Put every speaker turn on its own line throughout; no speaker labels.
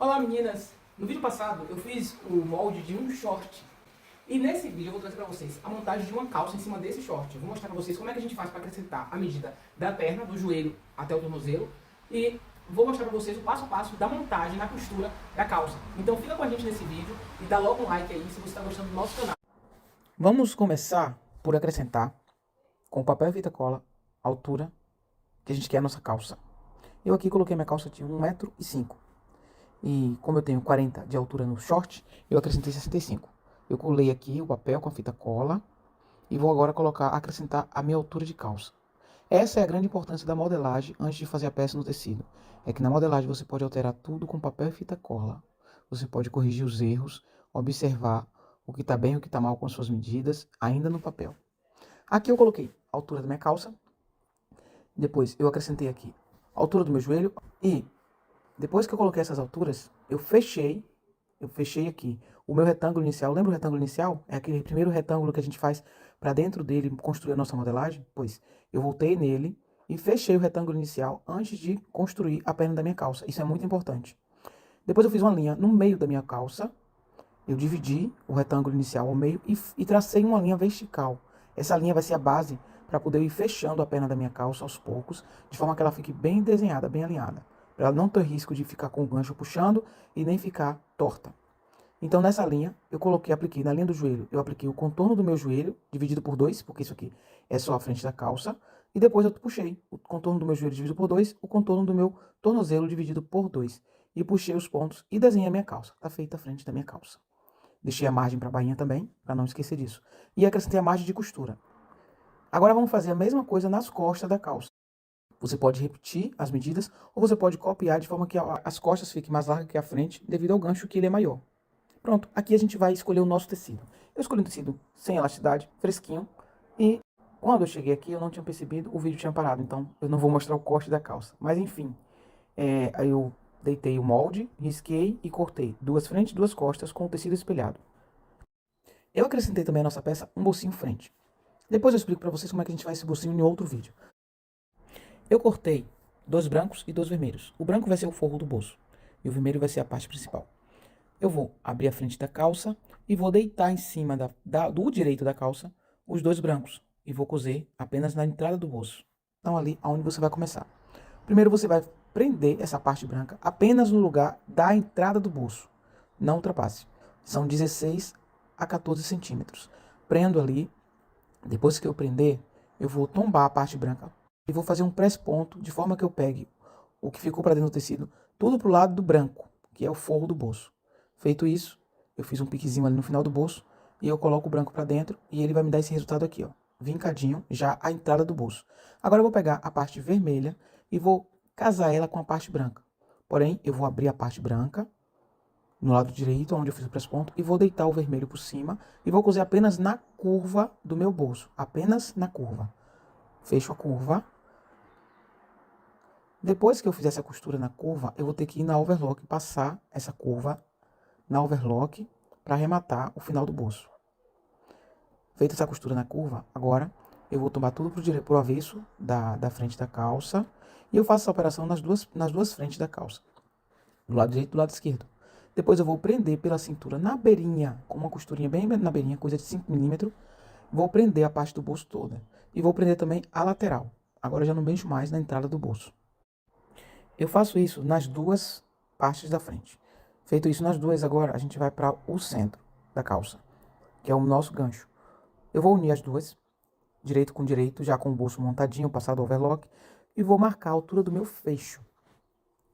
Olá meninas! No vídeo passado eu fiz o molde de um short. E nesse vídeo eu vou trazer para vocês a montagem de uma calça em cima desse short. Eu vou mostrar para vocês como é que a gente faz para acrescentar a medida da perna, do joelho até o tornozelo. E vou mostrar para vocês o passo a passo da montagem na costura da calça. Então fica com a gente nesse vídeo e dá logo um like aí se você está gostando do nosso canal. Vamos começar por acrescentar com papel e fita cola a altura que a gente quer a nossa calça. Eu aqui coloquei minha calça de 1,5 m. E como eu tenho 40 de altura no short, eu acrescentei 65. Eu colei aqui o papel com a fita cola e vou agora acrescentar a minha altura de calça. Essa é a grande importância da modelagem antes de fazer a peça no tecido. É que na modelagem você pode alterar tudo com papel e fita cola. Você pode corrigir os erros, observar o que está bem e o que está mal com suas medidas, ainda no papel. Aqui eu coloquei a altura da minha calça. Depois eu acrescentei aqui a altura do meu joelho e depois que eu coloquei essas alturas, eu fechei aqui o meu retângulo inicial. Lembra o retângulo inicial? É aquele primeiro retângulo que a gente faz para dentro dele construir a nossa modelagem? Pois, eu voltei nele e fechei o retângulo inicial antes de construir a perna da minha calça. Isso é muito importante. Depois eu fiz uma linha no meio da minha calça. Eu dividi o retângulo inicial ao meio e tracei uma linha vertical. Essa linha vai ser a base para poder ir fechando a perna da minha calça aos poucos, de forma que ela fique bem desenhada, bem alinhada. Para ela não ter risco de ficar com o gancho puxando e nem ficar torta. Então nessa linha, apliquei na linha do joelho, eu apliquei o contorno do meu joelho, dividido por 2, porque isso aqui é só a frente da calça. E depois eu puxei o contorno do meu joelho dividido por 2, o contorno do meu tornozelo dividido por 2. E puxei os pontos e desenhei a minha calça. Tá feita a frente da minha calça. Deixei a margem para a bainha também, para não esquecer disso. E acrescentei a margem de costura. Agora vamos fazer a mesma coisa nas costas da calça. Você pode repetir as medidas ou você pode copiar de forma que as costas fiquem mais largas que a frente, devido ao gancho que ele é maior. Pronto, aqui a gente vai escolher o nosso tecido. Eu escolhi um tecido sem elasticidade, fresquinho. E quando eu cheguei aqui eu não tinha percebido, o vídeo tinha parado, então eu não vou mostrar o corte da calça. Mas enfim, aí eu deitei o molde, risquei e cortei duas frentes e duas costas com o tecido espelhado. Eu acrescentei também à nossa peça um bolsinho frente. Depois eu explico para vocês como é que a gente faz esse bolsinho em outro vídeo. Eu cortei 2 brancos e 2 vermelhos. O branco vai ser o forro do bolso e o vermelho vai ser a parte principal. Eu vou abrir a frente da calça e vou deitar em cima do direito da calça os 2 brancos e vou cozer apenas na entrada do bolso. Então ali aonde você vai começar. Primeiro você vai prender essa parte branca apenas no lugar da entrada do bolso. Não ultrapasse. São 16 a 14 centímetros. Prendo ali. Depois que eu prender, eu vou tombar a parte branca e vou fazer um press-ponto de forma que eu pegue o que ficou para dentro do tecido, tudo para o lado do branco, que é o forro do bolso. Feito isso, eu fiz um piquezinho ali no final do bolso e eu coloco o branco para dentro e ele vai me dar esse resultado aqui, ó, vincadinho, já a entrada do bolso. Agora eu vou pegar a parte vermelha e vou casar ela com a parte branca. Porém, eu vou abrir a parte branca no lado direito, onde eu fiz o press-ponto, e vou deitar o vermelho por cima e vou cozer apenas na curva do meu bolso, apenas na curva. Fecho a curva. Depois que eu fizer essa costura na curva, eu vou ter que ir na overlock, passar essa curva na overlock para arrematar o final do bolso. Feita essa costura na curva, agora eu vou tomar tudo pro avesso da frente da calça e eu faço essa operação nas duas frentes da calça, do lado direito e do lado esquerdo. Depois eu vou prender pela cintura na beirinha, com uma costurinha bem na beirinha, coisa de 5 milímetros. Vou prender a parte do bolso toda. E vou prender também a lateral. Agora eu já não mexo mais na entrada do bolso. Eu faço isso nas duas partes da frente. Feito isso nas duas, agora a gente vai para o centro da calça, que é o nosso gancho. Eu vou unir as duas, direito com direito, já com o bolso montadinho, passado o overlock. E vou marcar a altura do meu fecho.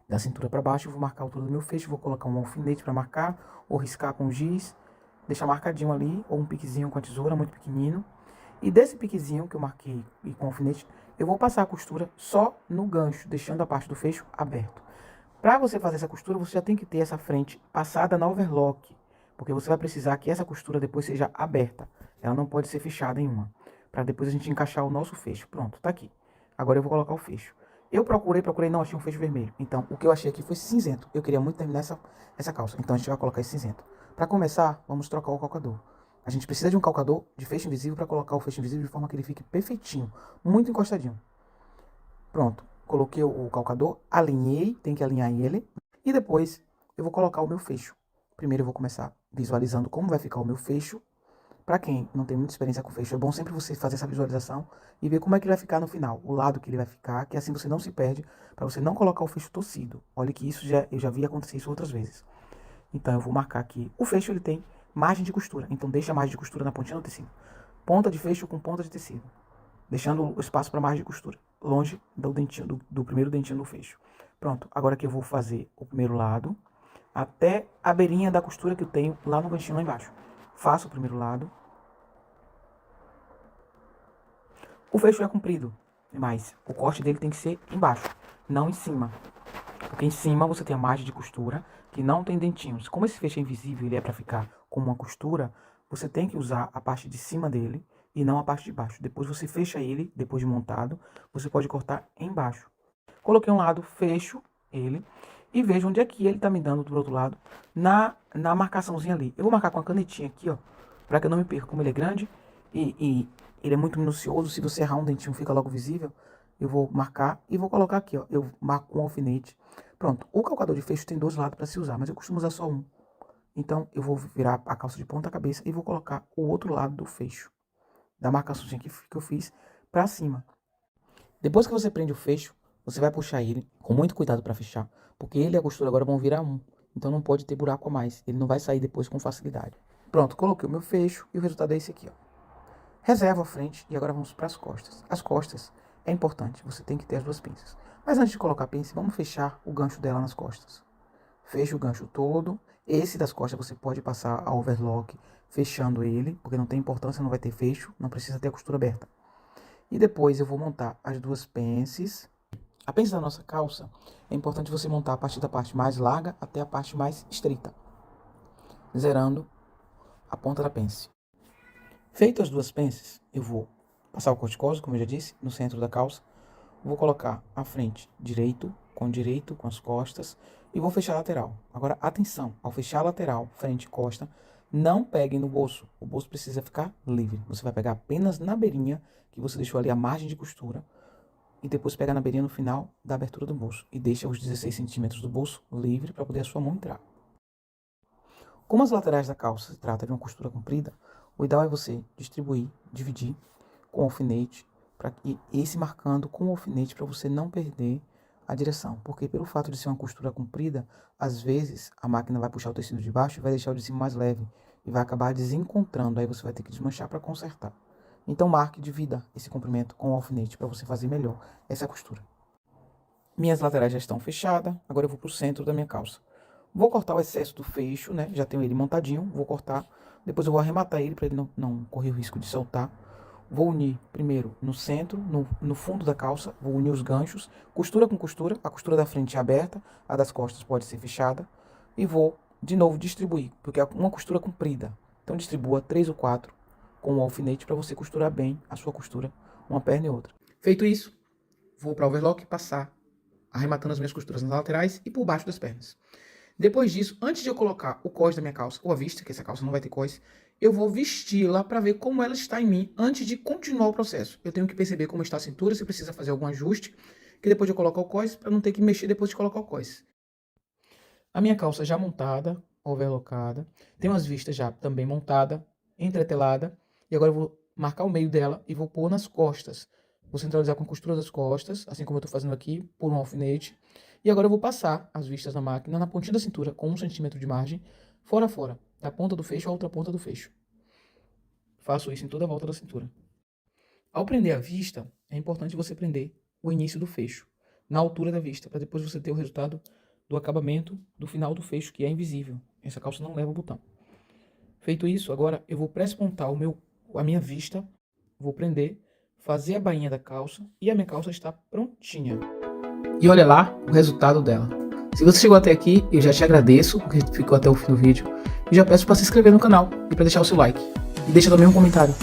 Da cintura para baixo, eu vou marcar a altura do meu fecho, vou colocar um alfinete para marcar, ou riscar com giz, deixar marcadinho ali, ou um piquezinho com a tesoura, muito pequenino. E desse piquezinho que eu marquei e com alfinete, eu vou passar a costura só no gancho, deixando a parte do fecho aberto. Para você fazer essa costura, você já tem que ter essa frente passada na overlock, porque você vai precisar que essa costura depois seja aberta. Ela não pode ser fechada em uma, para depois a gente encaixar o nosso fecho. Pronto, tá aqui. Agora eu vou colocar o fecho. Eu procurei, não achei um fecho vermelho. Então, o que eu achei aqui foi cinzento. Eu queria muito terminar essa calça. Então, a gente vai colocar esse cinzento. Para começar, vamos trocar o calcador. A gente precisa de um calcador de fecho invisível para colocar o fecho invisível de forma que ele fique perfeitinho, muito encostadinho. Pronto, coloquei o calcador, alinhei, tem que alinhar ele. E depois eu vou colocar o meu fecho. Primeiro eu vou começar visualizando como vai ficar o meu fecho. Para quem não tem muita experiência com fecho, é bom sempre você fazer essa visualização e ver como é que ele vai ficar no final, o lado que ele vai ficar, que assim você não se perde, para você não colocar o fecho torcido. Olha que isso eu já vi acontecer isso outras vezes. Então eu vou marcar aqui. O fecho ele tem margem de costura, então deixa a margem de costura na pontinha do tecido. Ponta de fecho com ponta de tecido, deixando o espaço para margem de costura, longe do dentinho, do primeiro dentinho do fecho. Pronto, agora que eu vou fazer o primeiro lado, até a beirinha da costura que eu tenho lá no ganchinho lá embaixo. Faço o primeiro lado. O fecho é comprido, mas o corte dele tem que ser embaixo, não em cima. Porque em cima você tem a margem de costura que não tem dentinhos. Como esse fecho é invisível, ele é para ficar com uma costura, você tem que usar a parte de cima dele e não a parte de baixo. Depois você fecha ele, depois de montado, você pode cortar embaixo. Coloquei um lado, fecho ele e vejo onde é que ele tá me dando do outro lado, na marcaçãozinha ali. Eu vou marcar com a canetinha aqui, ó, para que eu não me perca. Como ele é grande e ele é muito minucioso, se você errar um dentinho fica logo visível, eu vou marcar e vou colocar aqui, ó, eu marco com um alfinete. Pronto, o calcador de fecho tem 2 lados para se usar, mas eu costumo usar só um. Então eu vou virar a calça de ponta cabeça e vou colocar o outro lado do fecho, da marcaçãozinha que eu fiz para cima. Depois que você prende o fecho, você vai puxar ele com muito cuidado para fechar, porque ele e a costura agora vão virar um. Então não pode ter buraco a mais, ele não vai sair depois com facilidade. Pronto, coloquei o meu fecho e o resultado é esse aqui, ó. Reservo a frente e agora vamos para as costas. As costas é importante, você tem que ter as 2 pinças. Mas antes de colocar a pinça, vamos fechar o gancho dela nas costas. Fecha o gancho todo. Esse das costas você pode passar a overlock fechando ele, porque não tem importância, não vai ter fecho, não precisa ter a costura aberta. E depois eu vou montar as 2 pences. A pence da nossa calça é importante você montar a partir da parte mais larga até a parte mais estreita, zerando a ponta da pence. Feito as 2 pences, eu vou passar o corticose, como eu já disse, no centro da calça. Vou colocar a frente direito com as costas e vou fechar a lateral. Agora, atenção, ao fechar a lateral, frente e costa, não peguem no bolso. O bolso precisa ficar livre. Você vai pegar apenas na beirinha, que você deixou ali a margem de costura, e depois pega na beirinha no final da abertura do bolso. E deixa os 16 centímetros do bolso livre para poder a sua mão entrar. Como as laterais da calça se trata de uma costura comprida, o ideal é você dividir com alfinete, e esse marcando com o alfinete para você não perder a direção. Porque pelo fato de ser uma costura comprida, às vezes a máquina vai puxar o tecido de baixo e vai deixar o de cima mais leve. E vai acabar desencontrando, aí você vai ter que desmanchar para consertar. Então marque e divida esse comprimento com o alfinete para você fazer melhor essa costura. Minhas laterais já estão fechadas, agora eu vou para o centro da minha calça. Vou cortar o excesso do fecho, né? Já tenho ele montadinho, vou cortar. Depois eu vou arrematar ele para ele não correr o risco de soltar. Vou unir primeiro no centro, no fundo da calça, vou unir os ganchos, costura com costura, a costura da frente é aberta, a das costas pode ser fechada. E vou de novo distribuir, porque é uma costura comprida. Então distribua 3 ou 4 com o alfinete para você costurar bem a sua costura, uma perna e outra. Feito isso, vou para o overlock passar, arrematando as minhas costuras nas laterais e por baixo das pernas. Depois disso, antes de eu colocar o cós da minha calça, ou a vista, que essa calça não vai ter cós, eu vou vesti-la para ver como ela está em mim antes de continuar o processo. Eu tenho que perceber como está a cintura, se precisa fazer algum ajuste, que depois de eu colocar o cós, para não ter que mexer depois de colocar o cós. A minha calça já montada, overlockada, tem umas vistas já também montada, entretelada, e agora eu vou marcar o meio dela e vou pôr nas costas. Vou centralizar com a costura das costas, assim como eu estou fazendo aqui, por um alfinete. E agora eu vou passar as vistas na máquina, na pontinha da cintura, com 1 centímetro de margem, fora a fora, da ponta do fecho à outra ponta do fecho. Faço isso em toda a volta da cintura. Ao prender a vista, é importante você prender o início do fecho, na altura da vista, para depois você ter o resultado do acabamento do final do fecho, que é invisível. Essa calça não leva o botão. Feito isso, agora eu vou pré-pontar a minha vista, vou prender, fazer a bainha da calça e a minha calça está prontinha. E olha lá o resultado dela. Se você chegou até aqui, eu já te agradeço porque ficou até o fim do vídeo. E já peço para se inscrever no canal e para deixar o seu like. E deixa também um comentário.